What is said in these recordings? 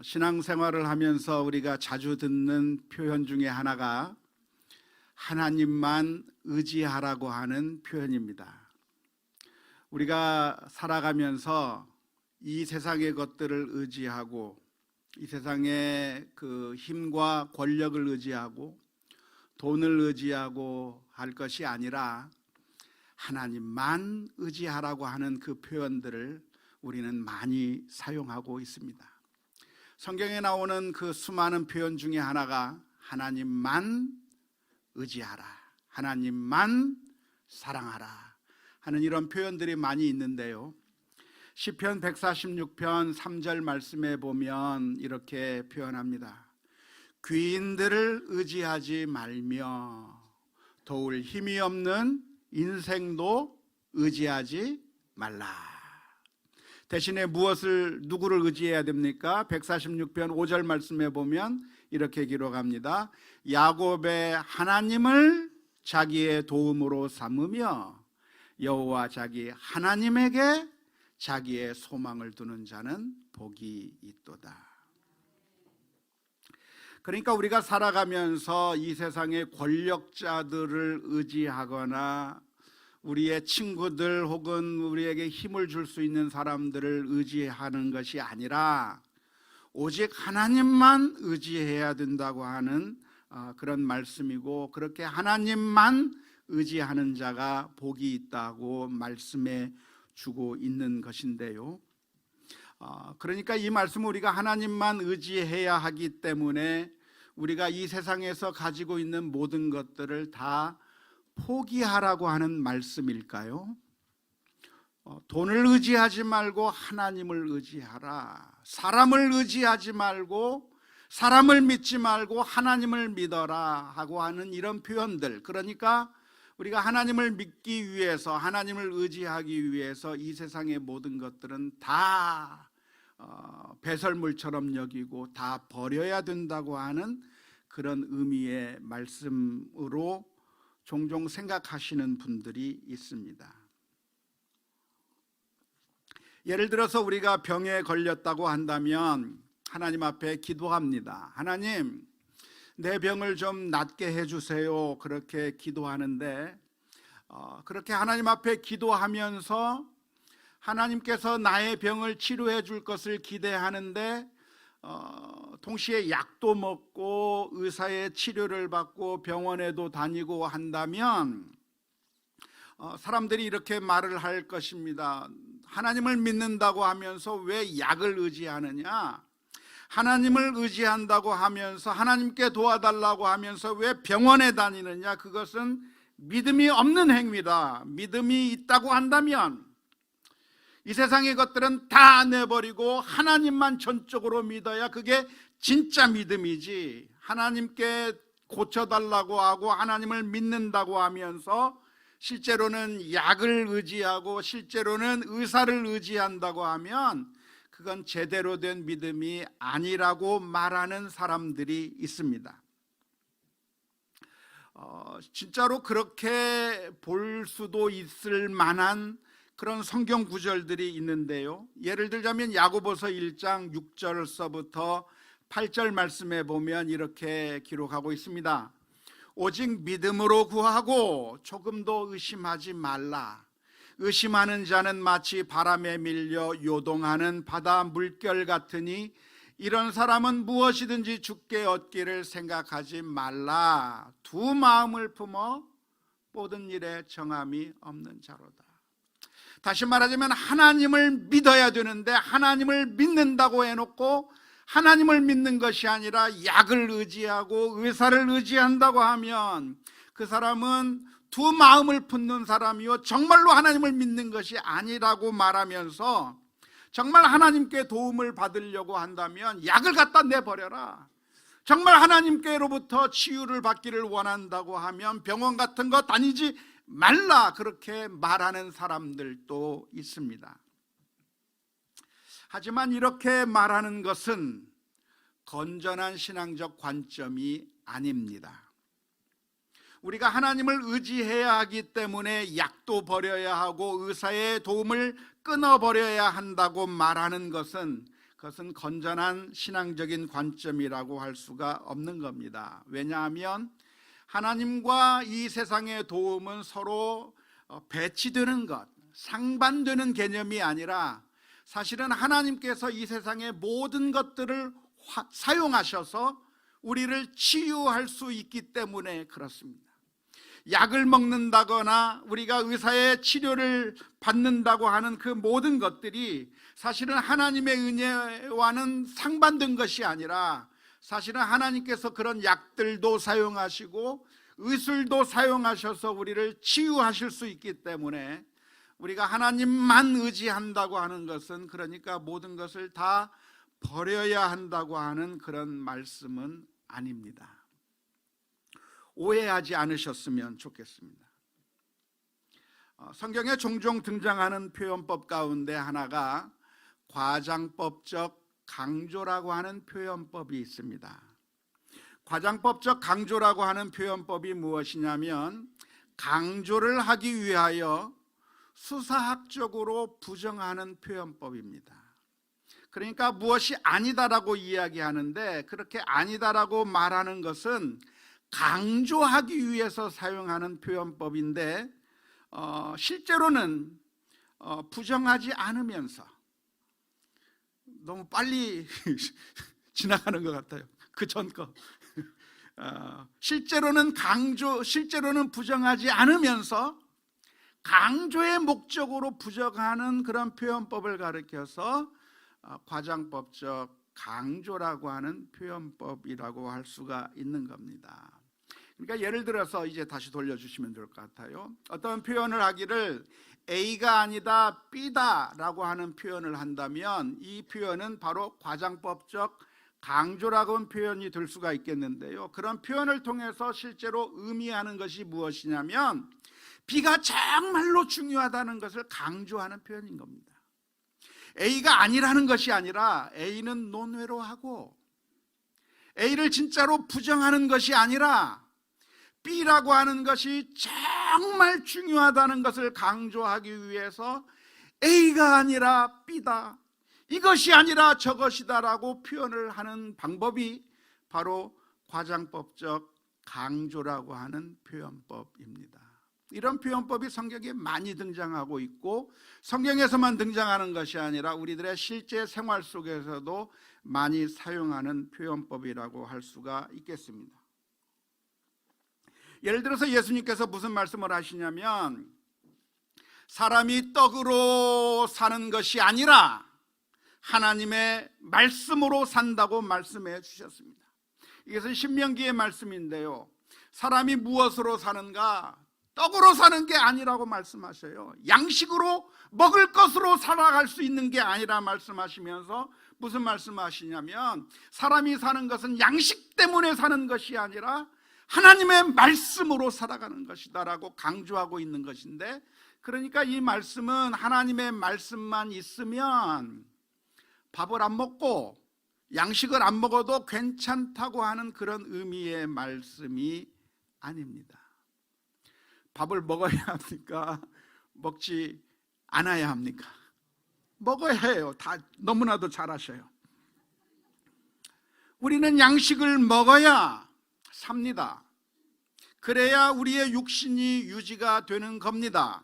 신앙생활을 하면서 우리가 자주 듣는 표현 중에 하나가 하나님만 의지하라고 하는 표현입니다. 우리가 살아가면서 이 세상의 것들을 의지하고 이 세상의 그 힘과 권력을 의지하고 돈을 의지하고 할 것이 아니라 하나님만 의지하라고 하는 그 표현들을 우리는 많이 사용하고 있습니다. 성경에 나오는 그 수많은 표현 중에 하나가 하나님만 의지하라, 하나님만 사랑하라 하는 이런 표현들이 많이 있는데요, 시편 146편 3절 말씀에 보면 이렇게 표현합니다. 귀인들을 의지하지 말며 도울 힘이 없는 인생도 의지하지 말라. 대신에 누구를 의지해야 됩니까? 146편 5절 말씀에 보면 이렇게 기록합니다. 야곱의 하나님을 자기의 도움으로 삼으며 여호와 자기 하나님에게 자기의 소망을 두는 자는 복이 있도다. 그러니까 우리가 살아가면서 이 세상의 권력자들을 의지하거나 우리의 친구들 혹은 우리에게 힘을 줄 수 있는 사람들을 의지하는 것이 아니라 오직 하나님만 의지해야 된다고 하는 그런 말씀이고, 그렇게 하나님만 의지하는 자가 복이 있다고 말씀해 주고 있는 것인데요, 그러니까 이 말씀은 우리가 하나님만 의지해야 하기 때문에 우리가 이 세상에서 가지고 있는 모든 것들을 다 포기하라고 하는 말씀일까요? 돈을 의지하지 말고 하나님을 의지하라. 사람을 의지하지 말고 사람을 믿지 말고 하나님을 믿어라 하고 하는 이런 표현들, 그러니까 우리가 하나님을 믿기 위해서, 하나님을 의지하기 위해서 이 세상의 모든 것들은 다 배설물처럼 여기고 다 버려야 된다고 하는 그런 의미의 말씀으로 종종 생각하시는 분들이 있습니다. 예를 들어서 우리가 병에 걸렸다고 한다면 하나님 앞에 기도합니다. 하나님, 내 병을 좀 낫게 해주세요. 그렇게 기도하는데 그렇게 하나님 앞에 기도하면서 하나님께서 나의 병을 치료해 줄 것을 기대하는데 동시에 약도 먹고 의사의 치료를 받고 병원에도 다니고 한다면 사람들이 이렇게 말을 할 것입니다. 하나님을 믿는다고 하면서 왜 약을 의지하느냐? 하나님을 의지한다고 하면서 하나님께 도와달라고 하면서 왜 병원에 다니느냐? 그것은 믿음이 없는 행위다. 믿음이 있다고 한다면 이 세상의 것들은 다 내버리고 하나님만 전적으로 믿어야 그게 진짜 믿음이지, 하나님께 고쳐달라고 하고 하나님을 믿는다고 하면서 실제로는 약을 의지하고 실제로는 의사를 의지한다고 하면 그건 제대로 된 믿음이 아니라고 말하는 사람들이 있습니다. 진짜로 그렇게 볼 수도 있을 만한 그런 성경 구절들이 있는데요, 예를 들자면 야고보서 1장 6절서부터 8절 말씀에 보면 이렇게 기록하고 있습니다. 오직 믿음으로 구하고 조금도 의심하지 말라. 의심하는 자는 마치 바람에 밀려 요동하는 바다 물결 같으니 이런 사람은 무엇이든지 주께 얻기를 생각하지 말라. 두 마음을 품어 모든 일에 정함이 없는 자로다. 다시 말하자면 하나님을 믿어야 되는데 하나님을 믿는다고 해놓고 하나님을 믿는 것이 아니라 약을 의지하고 의사를 의지한다고 하면 그 사람은 두 마음을 품는 사람이요 정말로 하나님을 믿는 것이 아니라고 말하면서, 정말 하나님께 도움을 받으려고 한다면 약을 갖다 내버려라. 정말 하나님께로부터 치유를 받기를 원한다고 하면 병원 같은 거 다니지 말라, 그렇게 말하는 사람들도 있습니다. 하지만 이렇게 말하는 것은 건전한 신앙적 관점이 아닙니다. 우리가 하나님을 의지해야 하기 때문에 약도 버려야 하고 의사의 도움을 끊어버려야 한다고 말하는 것은 그것은 건전한 신앙적인 관점이라고 할 수가 없는 겁니다. 왜냐하면 하나님과 이 세상의 도움은 서로 배치되는 것, 상반되는 개념이 아니라 사실은 하나님께서 이 세상의 모든 것들을 사용하셔서 우리를 치유할 수 있기 때문에 그렇습니다. 약을 먹는다거나 우리가 의사의 치료를 받는다고 하는 그 모든 것들이 사실은 하나님의 은혜와는 상반된 것이 아니라 사실은 하나님께서 그런 약들도 사용하시고 의술도 사용하셔서 우리를 치유하실 수 있기 때문에 우리가 하나님만 의지한다고 하는 것은, 그러니까 모든 것을 다 버려야 한다고 하는 그런 말씀은 아닙니다. 오해하지 않으셨으면 좋겠습니다. 성경에 종종 등장하는 표현법 가운데 하나가 과장법적 강조라고 하는 표현법이 있습니다. 과장법적 강조라고 하는 표현법이 무엇이냐면 강조를 하기 위하여 수사학적으로 부정하는 표현법입니다. 그러니까 무엇이 아니다라고 이야기하는데, 그렇게 아니다라고 말하는 것은 강조하기 위해서 사용하는 표현법인데 실제로는 부정하지 않으면서 너무 빨리 지나가는 것 같아요. 그 전 거. 실제로는 부정하지 않으면서 강조의 목적으로 부정하는 그런 표현법을 가리켜서 과장법적 강조라고 하는 표현법이라고 할 수가 있는 겁니다. 그러니까 예를 들어서 이제 다시 돌려주시면 될 것 같아요. 어떤 표현을 하기를 A가 아니다 B다 라고 하는 표현을 한다면 이 표현은 바로 과장법적 강조라고 하는 표현이 될 수가 있겠는데요, 그런 표현을 통해서 실제로 의미하는 것이 무엇이냐면 B가 정말로 중요하다는 것을 강조하는 표현인 겁니다. A가 아니라는 것이 아니라 A는 논외로 하고 A를 진짜로 부정하는 것이 아니라 B라고 하는 것이 정말 중요하다는 것을 강조하기 위해서 A가 아니라 B다, 이것이 아니라 저것이다라고 표현을 하는 방법이 바로 과장법적 강조라고 하는 표현법입니다. 이런 표현법이 성경에 많이 등장하고 있고 성경에서만 등장하는 것이 아니라 우리들의 실제 생활 속에서도 많이 사용하는 표현법이라고 할 수가 있겠습니다. 예를 들어서 예수님께서 무슨 말씀을 하시냐면 사람이 떡으로 사는 것이 아니라 하나님의 말씀으로 산다고 말씀해 주셨습니다. 이것은 신명기의 말씀인데요, 사람이 무엇으로 사는가? 떡으로 사는 게 아니라고 말씀하셔요. 양식으로 먹을 것으로 살아갈 수 있는 게 아니라 말씀하시면서 무슨 말씀하시냐면 사람이 사는 것은 양식 때문에 사는 것이 아니라 하나님의 말씀으로 살아가는 것이다 라고 강조하고 있는 것인데, 그러니까 이 말씀은 하나님의 말씀만 있으면 밥을 안 먹고 양식을 안 먹어도 괜찮다고 하는 그런 의미의 말씀이 아닙니다. 밥을 먹어야 합니까? 먹지 않아야 합니까? 먹어야 해요. 다 너무나도 잘 아셔요. 우리는 양식을 먹어야 삽니다. 그래야 우리의 육신이 유지가 되는 겁니다.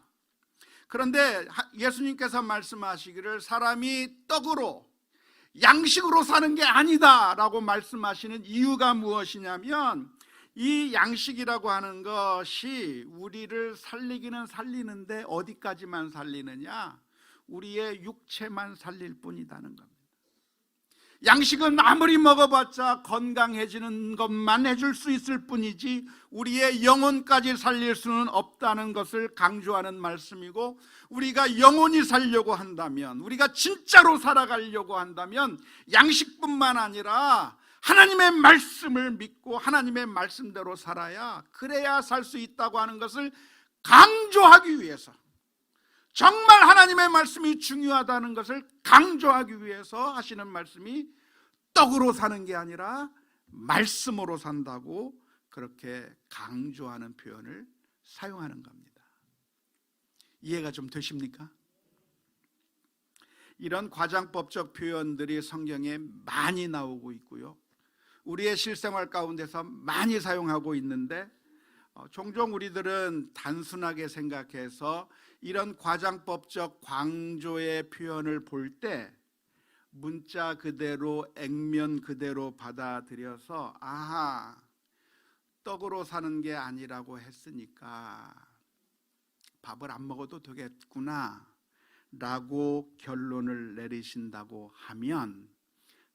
그런데 예수님께서 말씀하시기를 사람이 떡으로 양식으로 사는 게 아니다 라고 말씀하시는 이유가 무엇이냐면 이 양식이라고 하는 것이 우리를 살리기는 살리는데 어디까지만 살리느냐? 우리의 육체만 살릴 뿐이라는 겁니다. 양식은 아무리 먹어봤자 건강해지는 것만 해줄 수 있을 뿐이지 우리의 영혼까지 살릴 수는 없다는 것을 강조하는 말씀이고, 우리가 영혼이 살려고 한다면, 우리가 진짜로 살아가려고 한다면 양식뿐만 아니라 하나님의 말씀을 믿고 하나님의 말씀대로 살아야, 그래야 살 수 있다고 하는 것을 강조하기 위해서, 정말 하나님의 말씀이 중요하다는 것을 강조하기 위해서 하시는 말씀이 떡으로 사는 게 아니라 말씀으로 산다고 그렇게 강조하는 표현을 사용하는 겁니다. 이해가 좀 되십니까? 이런 과장법적 표현들이 성경에 많이 나오고 있고요. 우리의 실생활 가운데서 많이 사용하고 있는데 종종 우리들은 단순하게 생각해서 이런 과장법적 강조의 표현을 볼 때 문자 그대로 액면 그대로 받아들여서 아하, 떡으로 사는 게 아니라고 했으니까 밥을 안 먹어도 되겠구나 라고 결론을 내리신다고 하면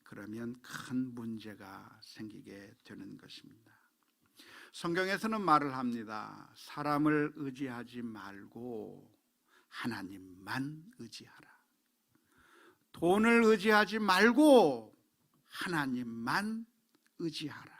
그러면 큰 문제가 생기게 되는 것입니다. 성경에서는 말을 합니다. 사람을 의지하지 말고 하나님만 의지하라. 돈을 의지하지 말고 하나님만 의지하라.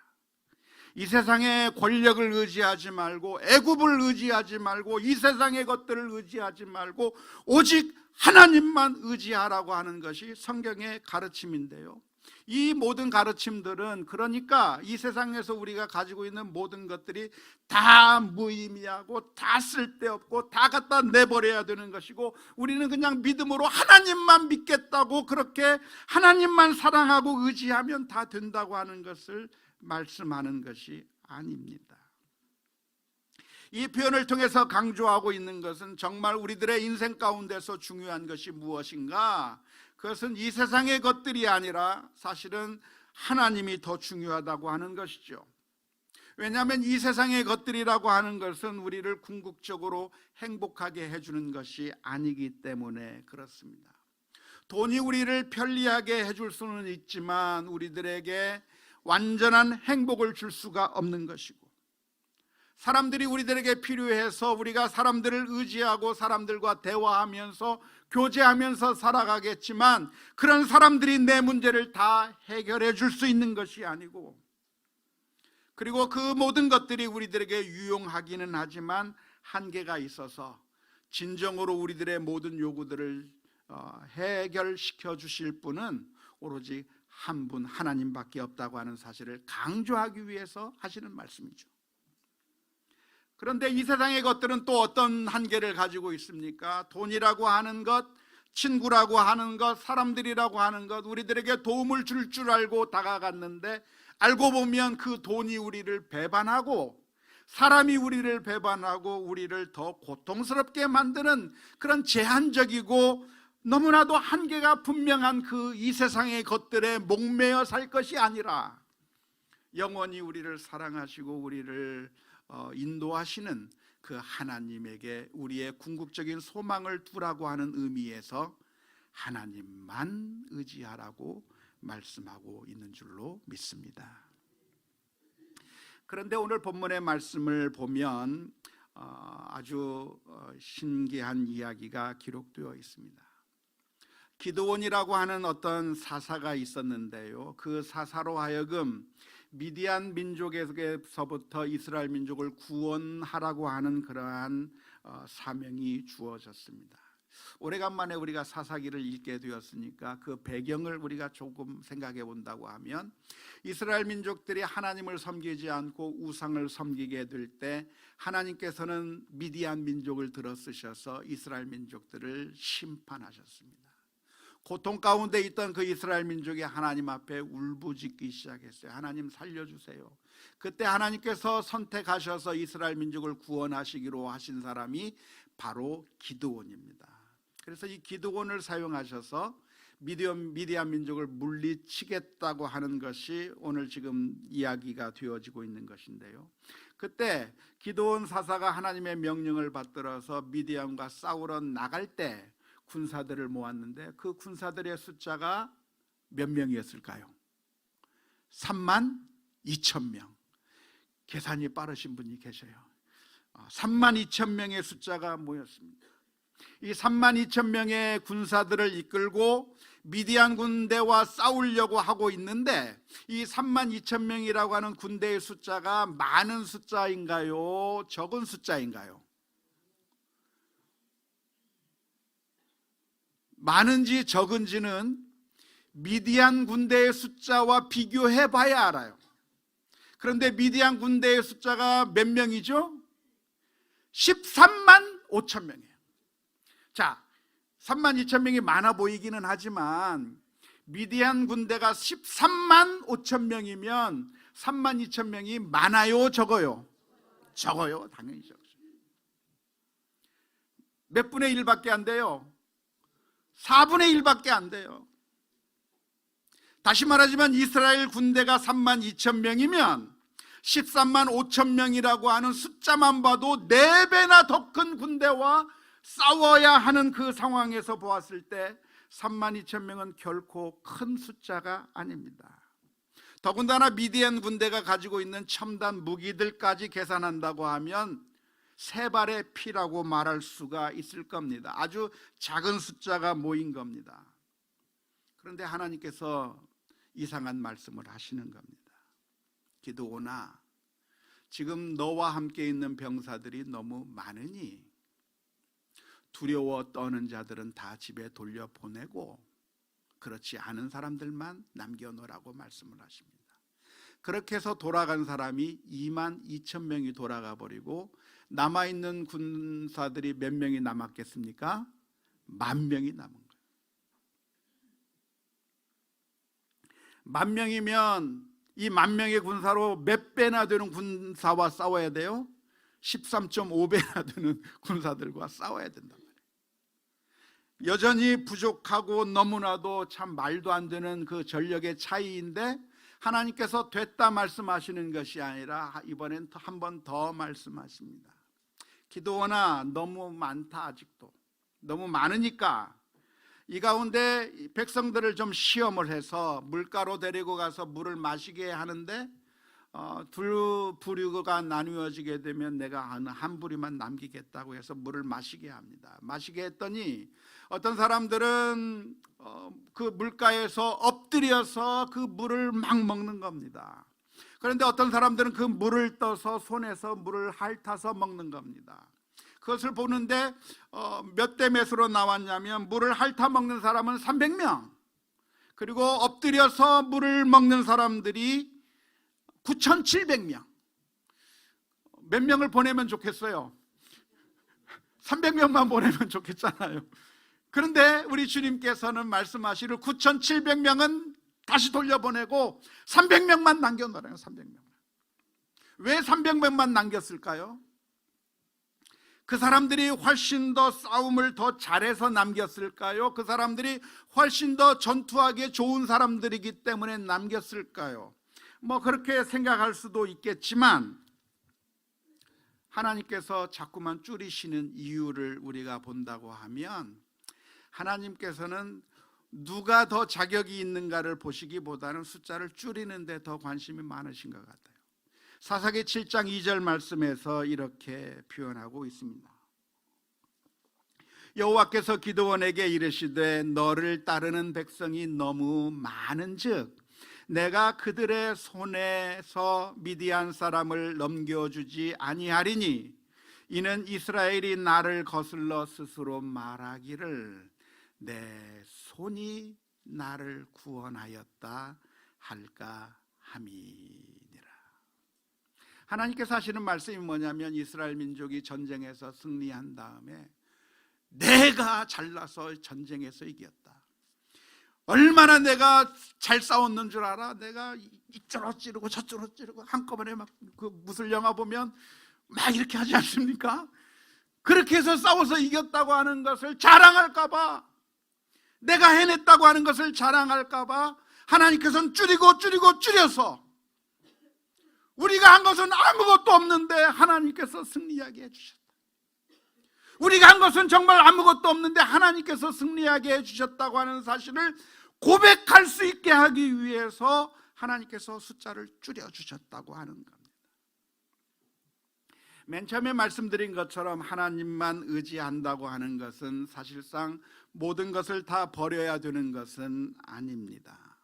이 세상의 권력을 의지하지 말고 애굽을 의지하지 말고 이 세상의 것들을 의지하지 말고 오직 하나님만 의지하라고 하는 것이 성경의 가르침인데요. 이 모든 가르침들은 그러니까 이 세상에서 우리가 가지고 있는 모든 것들이 다 무의미하고 다 쓸데없고 다 갖다 내버려야 되는 것이고 우리는 그냥 믿음으로 하나님만 믿겠다고 그렇게 하나님만 사랑하고 의지하면 다 된다고 하는 것을 말씀하는 것이 아닙니다. 이 표현을 통해서 강조하고 있는 것은 정말 우리들의 인생 가운데서 중요한 것이 무엇인가? 그것은 이 세상의 것들이 아니라 사실은 하나님이 더 중요하다고 하는 것이죠. 왜냐하면 이 세상의 것들이라고 하는 것은 우리를 궁극적으로 행복하게 해주는 것이 아니기 때문에 그렇습니다. 돈이 우리를 편리하게 해줄 수는 있지만 우리들에게 완전한 행복을 줄 수가 없는 것이고 사람들이 우리들에게 필요해서 우리가 사람들을 의지하고 사람들과 대화하면서 교제하면서 살아가겠지만 그런 사람들이 내 문제를 다 해결해 줄 수 있는 것이 아니고 그리고 그 모든 것들이 우리들에게 유용하기는 하지만 한계가 있어서 진정으로 우리들의 모든 요구들을 해결시켜 주실 분은 오로지 한 분 하나님밖에 없다고 하는 사실을 강조하기 위해서 하시는 말씀이죠. 그런데 이 세상의 것들은 또 어떤 한계를 가지고 있습니까? 돈이라고 하는 것, 친구라고 하는 것, 사람들이라고 하는 것, 우리들에게 도움을 줄 줄 알고 다가갔는데 알고 보면 그 돈이 우리를 배반하고 사람이 우리를 배반하고 우리를 더 고통스럽게 만드는 그런 제한적이고 너무나도 한계가 분명한 그 이 세상의 것들에 목매어 살 것이 아니라 영원히 우리를 사랑하시고 우리를 인도하시는 그 하나님에게 우리의 궁극적인 소망을 두라고 하는 의미에서 하나님만 의지하라고 말씀하고 있는 줄로 믿습니다. 그런데 오늘 본문의 말씀을 보면 아주 신기한 이야기가 기록되어 있습니다. 기드온이라고 하는 어떤 사사가 있었는데요. 그 사사로 하여금 미디안 민족에서부터 이스라엘 민족을 구원하라고 하는 그러한 사명이 주어졌습니다. 오래간만에 우리가 사사기를 읽게 되었으니까 그 배경을 우리가 조금 생각해 본다고 하면 이스라엘 민족들이 하나님을 섬기지 않고 우상을 섬기게 될 때 하나님께서는 미디안 민족을 들어 쓰셔서 이스라엘 민족들을 심판하셨습니다. 고통 가운데 있던 그 이스라엘 민족이 하나님 앞에 울부짖기 시작했어요. 하나님 살려주세요. 그때 하나님께서 선택하셔서 이스라엘 민족을 구원하시기로 하신 사람이 바로 기드온입니다. 그래서 이 기드온을 사용하셔서 미디안 민족을 물리치겠다고 하는 것이 오늘 지금 이야기가 되어지고 있는 것인데요. 그때 기드온 사사가 하나님의 명령을 받들어서 미디안과 싸우러 나갈 때 군사들을 모았는데 그 군사들의 숫자가 몇 명이었을까요? 32,000명. 계산이 빠르신 분이 계셔요. 32,000명의 숫자가 모였습니다. 이 32,000명의 군사들을 이끌고 미디안 군대와 싸우려고 하고 있는데 이 32,000명이라고 하는 군대의 숫자가 많은 숫자인가요? 적은 숫자인가요? 많은지 적은지는 미디안 군대의 숫자와 비교해 봐야 알아요. 그런데 미디안 군대의 숫자가 몇 명이죠? 13만 5천 명이에요. 자, 3만 2천 명이 많아 보이기는 하지만 미디안 군대가 13만 5천 명이면 3만 2천 명이 많아요, 적어요? 적어요. 당연히 적어요. 몇 분의 1밖에 안 돼요? 4분의 1밖에 안 돼요. 다시 말하지만 이스라엘 군대가 3만 2천 명이면 13만 5천 명이라고 하는 숫자만 봐도 4배나 더 큰 군대와 싸워야 하는 그 상황에서 보았을 때 3만 2천 명은 결코 큰 숫자가 아닙니다. 더군다나 미디안 군대가 가지고 있는 첨단 무기들까지 계산한다고 하면 3발의 피라고 말할 수가 있을 겁니다. 아주 작은 숫자가 모인 겁니다. 그런데 하나님께서 이상한 말씀을 하시는 겁니다. 기드온아, 지금 너와 함께 있는 병사들이 너무 많으니 두려워 떠는 자들은 다 집에 돌려보내고 그렇지 않은 사람들만 남겨놓으라고 말씀을 하십니다. 그렇게 해서 돌아간 사람이 2만 2천 명이 돌아가 버리고 남아있는 군사들이 몇 명이 남았겠습니까? 10,000명이 남은 거예요. 10,000명이면 이 10,000명의 군사로 몇 배나 되는 군사와 싸워야 돼요? 13.5배나 되는 군사들과 싸워야 된단 말이에요. 여전히 부족하고 너무나도 참 말도 안 되는 그 전력의 차이인데 하나님께서 됐다 말씀하시는 것이 아니라 이번엔 한 번 더 말씀하십니다. 기드온아, 너무 많다. 아직도 너무 많으니까 이 가운데 백성들을 좀 시험을 해서 물가로 데리고 가서 물을 마시게 하는데 두 부류가 나누어지게 되면 내가 한 부류만 남기겠다고 해서 물을 마시게 합니다. 마시게 했더니 어떤 사람들은 그 물가에서 엎드려서 그 물을 막 먹는 겁니다. 그런데 어떤 사람들은 그 물을 떠서 손에서 물을 핥아서 먹는 겁니다. 그것을 보는데 몇 대 몇으로 나왔냐면 물을 핥아 먹는 사람은 300명, 그리고 엎드려서 물을 먹는 사람들이 9,700명. 몇 명을 보내면 좋겠어요? 300명만 보내면 좋겠잖아요. 그런데 우리 주님께서는 말씀하시를 9,700명은 다시 돌려보내고 300명만 남겨놓으라요. 300명. 왜 300명만 남겼을까요? 그 사람들이 훨씬 더 싸움을 더 잘해서 남겼을까요? 그 사람들이 훨씬 더 전투하기에 좋은 사람들이기 때문에 남겼을까요? 그렇게 생각할 수도 있겠지만 하나님께서 자꾸만 줄이시는 이유를 우리가 본다고 하면 하나님께서는 누가 더 자격이 있는가를 보시기보다는 숫자를 줄이는 데 더 관심이 많으신 것 같아요. 사사기 7장 2절 말씀에서 이렇게 표현하고 있습니다. 여호와께서 기드온에게 이르시되 너를 따르는 백성이 너무 많은즉 내가 그들의 손에서 미디안 사람을 넘겨주지 아니하리니 이는 이스라엘이 나를 거슬러 스스로 말하기를 내 손이 나를 구원하였다 할까 함이니라. 하나님께서 하시는 말씀이 뭐냐면 이스라엘 민족이 전쟁에서 승리한 다음에 내가 잘나서 전쟁에서 이겼다. 얼마나 내가 잘 싸웠는 줄 알아? 내가 이쪽으로 찌르고 저쪽으로 찌르고 한꺼번에 막 그 무술 영화 보면 막 이렇게 하지 않습니까? 그렇게 해서 싸워서 이겼다고 하는 것을 자랑할까 봐, 내가 해냈다고 하는 것을 자랑할까 봐 하나님께서는 줄여서 우리가 한 것은 아무것도 없는데 하나님께서 승리하게 해주셨다. 우리가 한 것은 정말 아무것도 없는데 하나님께서 승리하게 해주셨다고 하는 사실을 고백할 수 있게 하기 위해서 하나님께서 숫자를 줄여주셨다고 하는 겁니다. 맨 처음에 말씀드린 것처럼 하나님만 의지한다고 하는 것은 사실상 모든 것을 다 버려야 되는 것은 아닙니다.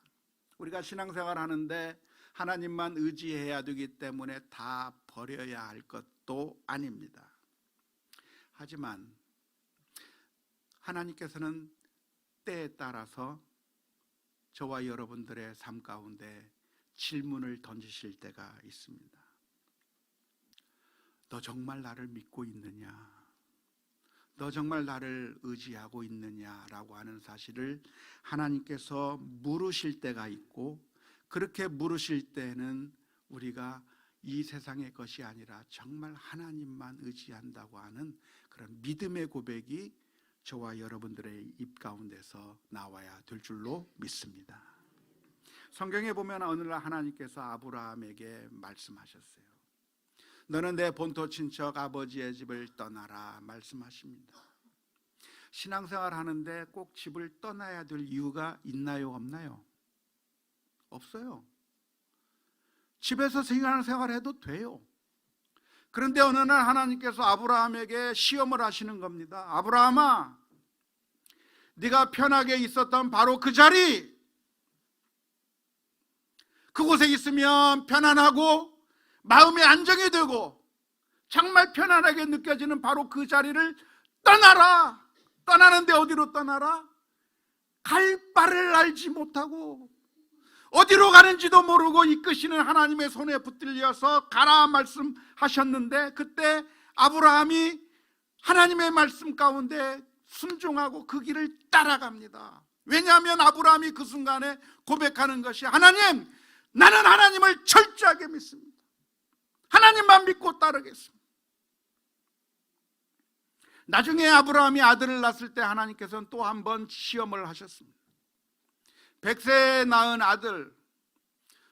우리가 신앙생활 하는데 하나님만 의지해야 되기 때문에 다 버려야 할 것도 아닙니다. 하지만 하나님께서는 때에 따라서 저와 여러분들의 삶 가운데 질문을 던지실 때가 있습니다. 너 정말 나를 믿고 있느냐? 너 정말 나를 의지하고 있느냐라고 하는 사실을 하나님께서 물으실 때가 있고, 그렇게 물으실 때는 우리가 이 세상의 것이 아니라 정말 하나님만 의지한다고 하는 그런 믿음의 고백이 저와 여러분들의 입 가운데서 나와야 될 줄로 믿습니다. 성경에 보면 어느 날 하나님께서 아브라함에게 말씀하셨어요. 너는 내 본토 친척 아버지의 집을 떠나라 말씀하십니다. 신앙생활 하는데 꼭 집을 떠나야 될 이유가 있나요, 없나요? 없어요. 집에서 신앙생활 해도 돼요. 그런데 어느 날 하나님께서 아브라함에게 시험을 하시는 겁니다. 아브라함아, 네가 편하게 있었던 바로 그 자리, 그곳에 있으면 편안하고 마음의 안정이 되고 정말 편안하게 느껴지는 바로 그 자리를 떠나라. 떠나는데 어디로 떠나라? 갈 바를 알지 못하고 어디로 가는지도 모르고 이끄시는 하나님의 손에 붙들려서 가라 말씀하셨는데, 그때 아브라함이 하나님의 말씀 가운데 순종하고 그 길을 따라갑니다. 왜냐하면 아브라함이 그 순간에 고백하는 것이, 하나님, 나는 하나님을 철저하게 믿습니다. 하나님만 믿고 따르겠습니다. 나중에 아브라함이 아들을 낳았을 때 하나님께서는 또 한 번 시험을 하셨습니다. 100세에 낳은 아들,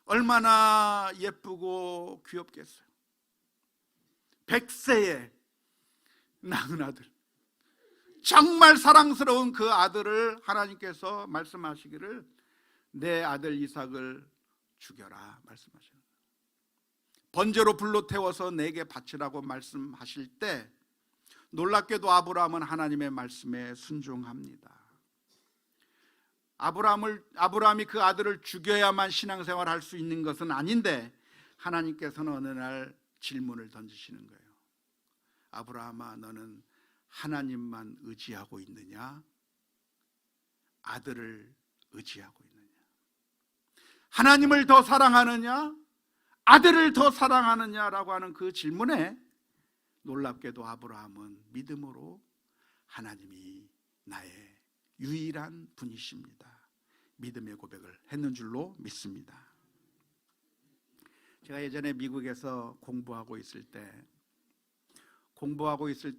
얼마나 예쁘고 귀엽겠어요. 100세에 낳은 아들, 정말 사랑스러운 그 아들을 하나님께서 말씀하시기를 내 아들 이삭을 죽여라 말씀하시는 거예요. 번제로 불로 태워서 내게 바치라고 말씀하실 때 놀랍게도 아브라함은 하나님의 말씀에 순종합니다. 아브라함이 그 아들을 죽여야만 신앙생활을 할 수 있는 것은 아닌데, 하나님께서는 어느 날 질문을 던지시는 거예요. 아브라함아, 너는 하나님만 의지하고 있느냐? 아들을 의지하고 있느냐? 하나님을 더 사랑하느냐? 아들을 더 사랑하느냐라고 하는 그 질문에 놀랍게도 아브라함은 믿음으로 하나님이 나의 유일한 분이십니다, 믿음의 고백을 했는 줄로 믿습니다. 제가 예전에 미국에서 공부하고 있을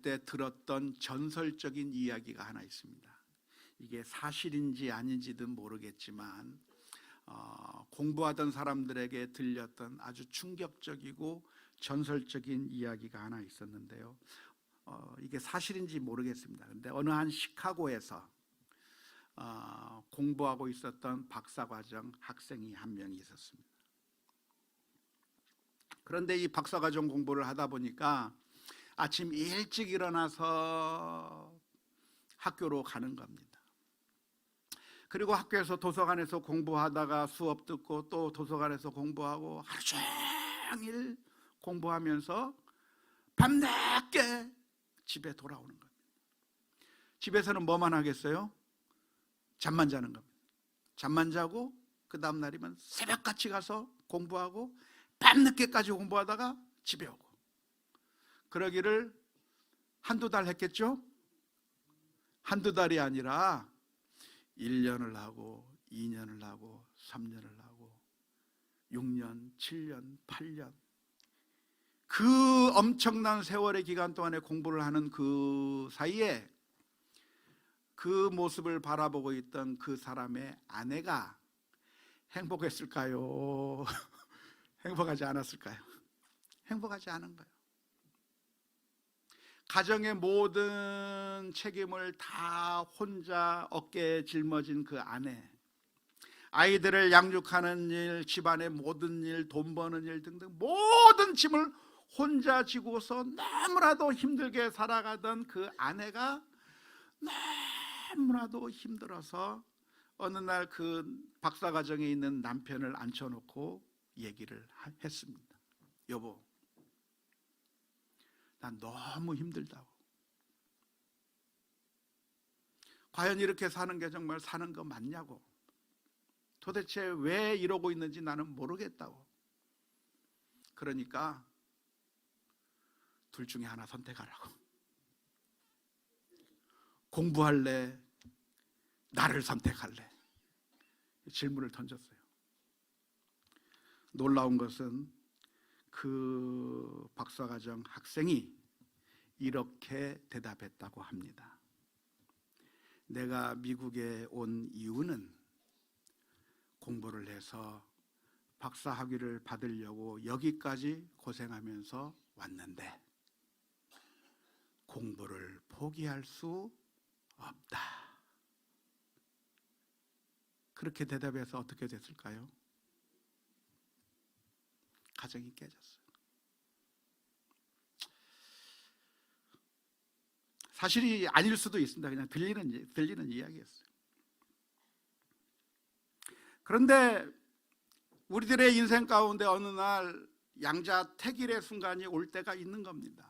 때 들었던 전설적인 이야기가 하나 있습니다. 이게 사실인지 아닌지는 모르겠지만 공부하던 사람들에게 들렸던 아주 충격적이고 전설적인 이야기가 하나 있었는데요. 이게 사실인지 모르겠습니다. 그런데 어느 한 시카고에서 공부하고 있었던 박사과정 학생이 한 명이 있었습니다. 그런데 이 박사과정 공부를 하다 보니까 아침 일찍 일어나서 학교로 가는 겁니다. 그리고 학교에서 도서관에서 공부하다가 수업 듣고 또 도서관에서 공부하고 하루 종일 공부하면서 밤늦게 집에 돌아오는 겁니다. 집에서는 뭐만 하겠어요? 잠만 자는 겁니다. 잠만 자고 그 다음 날이면 새벽같이 가서 공부하고 밤늦게까지 공부하다가 집에 오고, 그러기를 한두 달 했겠죠? 한두 달이 아니라 1년을 하고 2년을 하고 3년을 하고 6년, 7년, 8년, 그 엄청난 세월의 기간 동안에 공부를 하는 그 사이에 그 모습을 바라보고 있던 그 사람의 아내가 행복했을까요? 행복하지 않았을까요? 행복하지 않은 거예요. 가정의 모든 책임을 다 혼자 어깨에 짊어진 그 아내, 아이들을 양육하는 일, 집안의 모든 일, 돈 버는 일 등등 모든 짐을 혼자 지고서 너무나도 힘들게 살아가던 그 아내가 너무나도 힘들어서 어느 날 그 박사과정에 있는 남편을 앉혀놓고 얘기를 했습니다. 여보, 난 너무 힘들다고. 과연 이렇게 사는 게 정말 사는 거 맞냐고. 도대체 왜 이러고 있는지 나는 모르겠다고. 그러니까 둘 중에 하나 선택하라고. 공부할래? 나를 선택할래? 질문을 던졌어요. 놀라운 것은 그 박사과정 학생이 이렇게 대답했다고 합니다. 내가 미국에 온 이유는 공부를 해서 박사 학위를 받으려고 여기까지 고생하면서 왔는데 공부를 포기할 수 없다. 그렇게 대답해서 어떻게 됐을까요? 가정이 깨졌어요. 사실이 아닐 수도 있습니다. 그냥 들리는 이야기였어요. 그런데 우리들의 인생 가운데 어느 날 양자택일의 순간이 올 때가 있는 겁니다.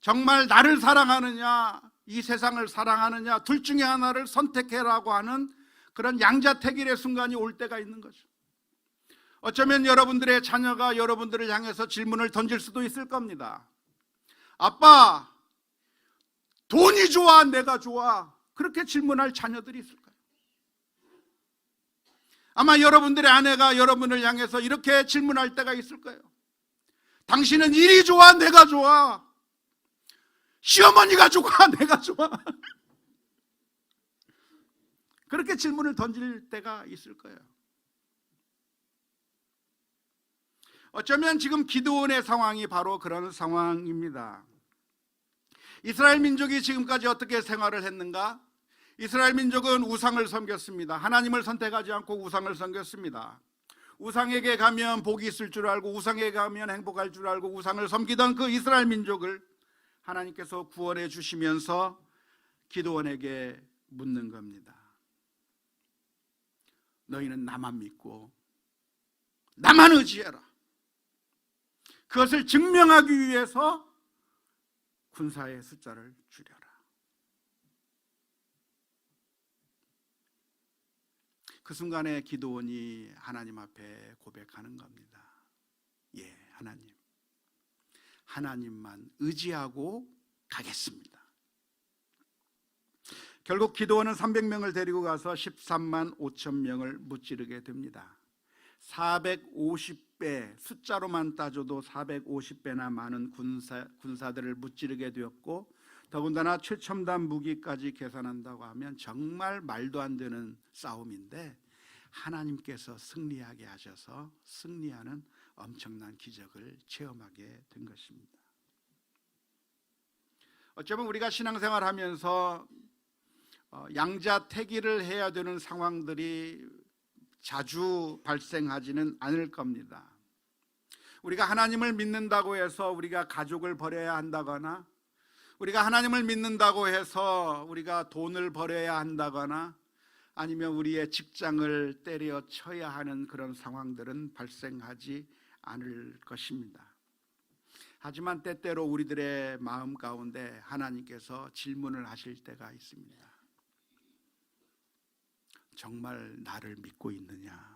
정말 나를 사랑하느냐, 이 세상을 사랑하느냐, 둘 중에 하나를 선택해라고 하는 그런 양자택일의 순간이 올 때가 있는 거죠. 어쩌면 여러분들의 자녀가 여러분들을 향해서 질문을 던질 수도 있을 겁니다. 아빠, 돈이 좋아, 내가 좋아? 그렇게 질문할 자녀들이 있을 거예요. 아마 여러분들의 아내가 여러분을 향해서 이렇게 질문할 때가 있을 거예요. 당신은 일이 좋아, 내가 좋아? 시어머니가 좋아, 내가 좋아? 그렇게 질문을 던질 때가 있을 거예요. 어쩌면 지금 기드온의 상황이 바로 그런 상황입니다. 이스라엘 민족이 지금까지 어떻게 생활을 했는가? 이스라엘 민족은 우상을 섬겼습니다. 하나님을 선택하지 않고 우상을 섬겼습니다. 우상에게 가면 복이 있을 줄 알고, 우상에게 가면 행복할 줄 알고 우상을 섬기던 그 이스라엘 민족을 하나님께서 구원해 주시면서 기드온에게 묻는 겁니다. 너희는 나만 믿고 나만 의지해라. 그것을 증명하기 위해서 군사의 숫자를 줄여라. 그 순간에 기드온이 하나님 앞에 고백하는 겁니다. 예, 하나님, 하나님만 의지하고 가겠습니다. 결국 기드온은 300명을 데리고 가서 13만 5천 명을 무찌르게 됩니다. 450배, 숫자로만 따져도 450배나 많은 군사들을 무찌르게 되었고, 더군다나 최첨단 무기까지 계산한다고 하면 정말 말도 안 되는 싸움인데 하나님께서 승리하게 하셔서 승리하는 엄청난 기적을 체험하게 된 것입니다. 어쩌면 우리가 신앙생활하면서 양자택일을 해야 되는 상황들이 자주 발생하지는 않을 겁니다. 우리가 하나님을 믿는다고 해서 우리가 가족을 버려야 한다거나, 우리가 하나님을 믿는다고 해서 우리가 돈을 버려야 한다거나, 아니면 우리의 직장을 때려쳐야 하는 그런 상황들은 발생하지 않을 것입니다. 하지만 때때로 우리들의 마음 가운데 하나님께서 질문을 하실 때가 있습니다. 정말 나를 믿고 있느냐?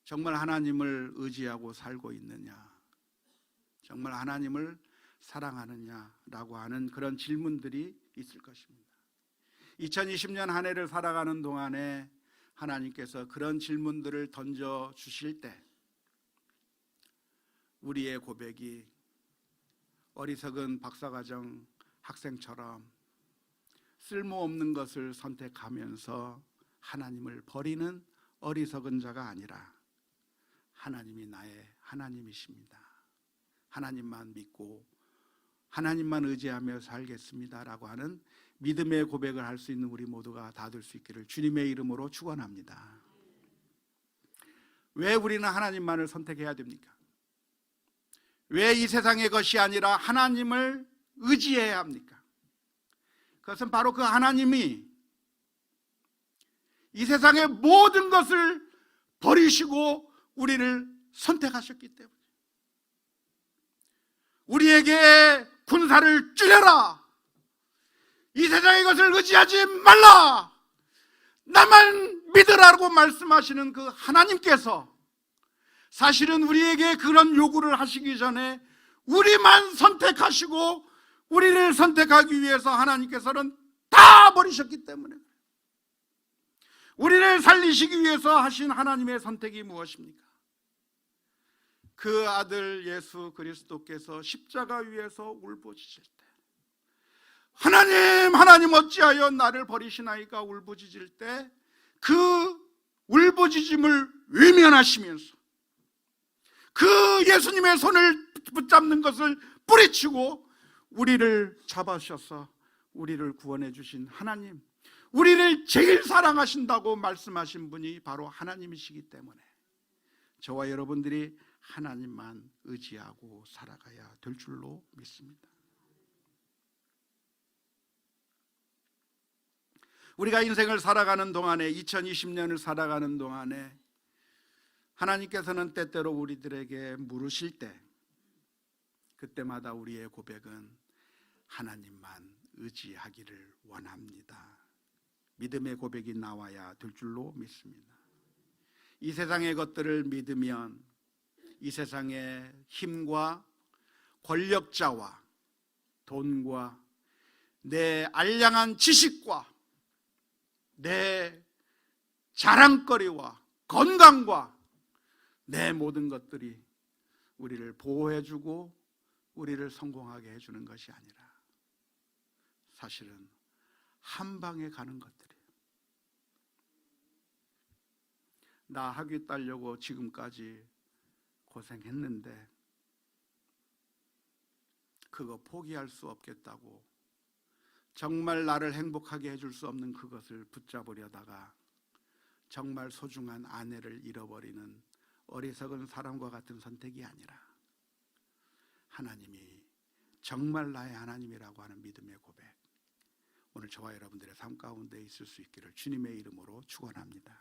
정말 하나님을 의지하고 살고 있느냐? 정말 하나님을 사랑하느냐라고 하는 그런 질문들이 있을 것입니다. 2020년 한 해를 살아가는 동안에 하나님께서 그런 질문들을 던져주실 때 우리의 고백이 어리석은 박사과정 학생처럼 쓸모없는 것을 선택하면서 하나님을 버리는 어리석은 자가 아니라 하나님이 나의 하나님이십니다. 하나님만 믿고 하나님만 의지하며 살겠습니다라고 하는 믿음의 고백을 할 수 있는 우리 모두가 다 될 수 있기를 주님의 이름으로 축원합니다. 왜 우리는 하나님만을 선택해야 됩니까? 왜 이 세상의 것이 아니라 하나님을 의지해야 합니까? 그것은 바로 그 하나님이 이 세상의 모든 것을 버리시고 우리를 선택하셨기 때문에, 우리에게 군사를 줄여라, 이 세상의 것을 의지하지 말라, 나만 믿으라고 말씀하시는 그 하나님께서 사실은 우리에게 그런 요구를 하시기 전에 우리만 선택하시고 우리를 선택하기 위해서 하나님께서는 다 버리셨기 때문에, 우리를 살리시기 위해서 하신 하나님의 선택이 무엇입니까? 그 아들 예수 그리스도께서 십자가 위에서 울부짖을 때, 하나님 하나님 어찌하여 나를 버리시나이까 울부짖을 때, 그 울부짖음을 외면하시면서 그 예수님의 손을 붙잡는 것을 뿌리치고 우리를 잡아셔서 우리를 구원해 주신 하나님, 우리를 제일 사랑하신다고 말씀하신 분이 바로 하나님이시기 때문에 저와 여러분들이 하나님만 의지하고 살아가야 될 줄로 믿습니다. 우리가 인생을 살아가는 동안에, 2020년을 살아가는 동안에 하나님께서는 때때로 우리들에게 물으실 때, 그때마다 우리의 고백은 하나님만 의지하기를 원합니다. 믿음의 고백이 나와야 될 줄로 믿습니다. 이 세상의 것들을 믿으면 이 세상의 힘과 권력자와 돈과 내 알량한 지식과 내 자랑거리와 건강과 내 모든 것들이 우리를 보호해주고 우리를 성공하게 해주는 것이 아니라 사실은 한 방에 가는 것들이에요. 나 학위 따려고 지금까지 고생했는데 그거 포기할 수 없겠다고 정말 나를 행복하게 해줄 수 없는 그것을 붙잡으려다가 정말 소중한 아내를 잃어버리는 어리석은 사람과 같은 선택이 아니라 하나님이 정말 나의 하나님이라고 하는 믿음의 고백, 오늘 저와 여러분들의 삶 가운데 있을 수 있기를 주님의 이름으로 축원합니다.